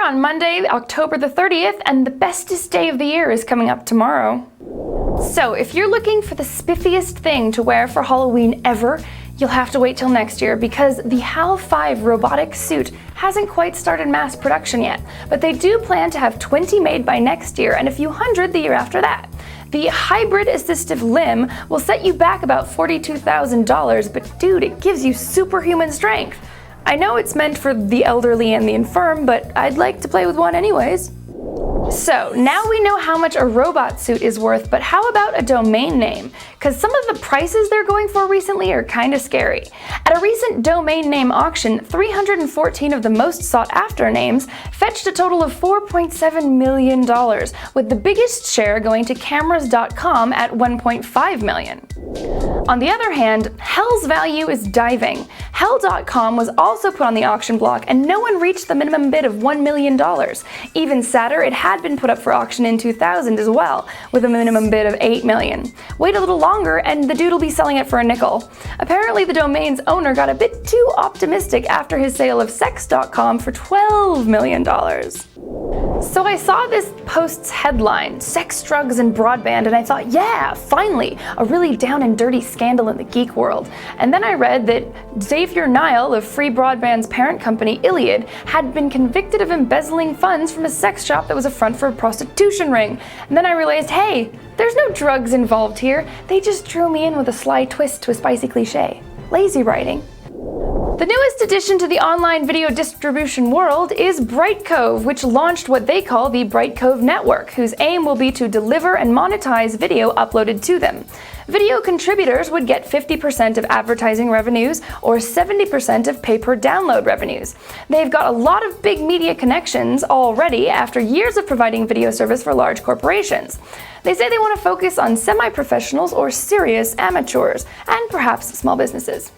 on Monday, October the 30th, and the bestest day of the year is coming up tomorrow. So if you're looking for the spiffiest thing to wear for Halloween ever, you'll have to wait till next year because the HAL 5 robotic suit hasn't quite started mass production yet, but they do plan to have 20 made by next year and a few hundred the year after that. The hybrid assistive limb will set you back about $42,000, but dude, it gives you superhuman strength. I know it's meant for the elderly and the infirm, but I'd like to play with one anyways. So now we know how much a robot suit is worth, but how about a domain name? Because some of the prices they're going for recently are kind of scary. At a recent domain name auction, 314 of the most sought after names fetched a total of $4.7 million, with the biggest share going to cameras.com at $1.5 million. On the other hand, Hell's value is diving. Hell.com was also put on the auction block and no one reached the minimum bid of $1 million. Even sadder, it had been put up for auction in 2000 as well, with a minimum bid of $8 million. Wait a little longer and the dude will be selling it for a nickel. Apparently the domain's owner got a bit too optimistic after his sale of sex.com for $12 million. So I saw this post's headline, Sex, Drugs and Broadband, and I thought, yeah, finally, a really down and dirty scandal in the geek world. And then I read that Xavier Nile of Free Broadband's parent company, Iliad, had been convicted of embezzling funds from a sex shop that was a front for a prostitution ring. And then I realized, hey, there's no drugs involved here. They just drew me in with a sly twist to a spicy cliche. Lazy writing. The newest addition to the online video distribution world is Brightcove, which launched what they call the Brightcove Network, whose aim will be to deliver and monetize video uploaded to them. Video contributors would get 50% of advertising revenues or 70% of pay-per-download revenues. They've got a lot of big media connections already after years of providing video service for large corporations. They say they want to focus on semi-professionals or serious amateurs, and perhaps small businesses.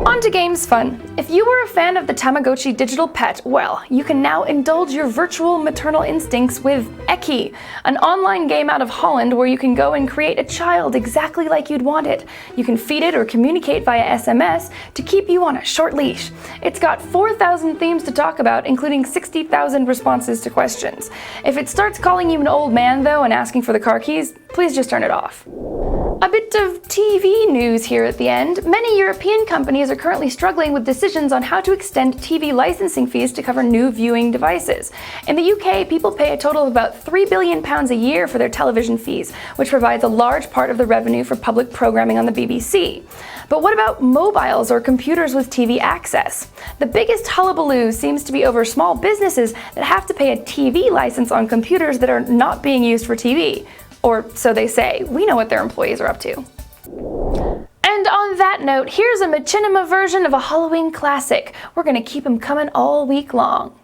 On to games fun. If you were a fan of the Tamagotchi digital pet, well, you can now indulge your virtual maternal instincts with Ecky, an online game out of Holland where you can go and create a child exactly like you'd want it. You can feed it or communicate via SMS to keep you on a short leash. It's got 4,000 themes to talk about, including 60,000 responses to questions. If it starts calling you an old man though and asking for the car keys, please just turn it off. A bit of TV news here at the end. Many European companies are currently struggling with decisions on how to extend TV licensing fees to cover new viewing devices. In the UK, people pay a total of about £3 billion a year for their television fees, which provides a large part of the revenue for public programming on the BBC. But what about mobiles or computers with TV access? The biggest hullabaloo seems to be over small businesses that have to pay a TV license on computers that are not being used for TV. Or so they say. We know what their employees are up to. And on that note, here's a Machinima version of a Halloween classic. We're gonna keep them coming all week long.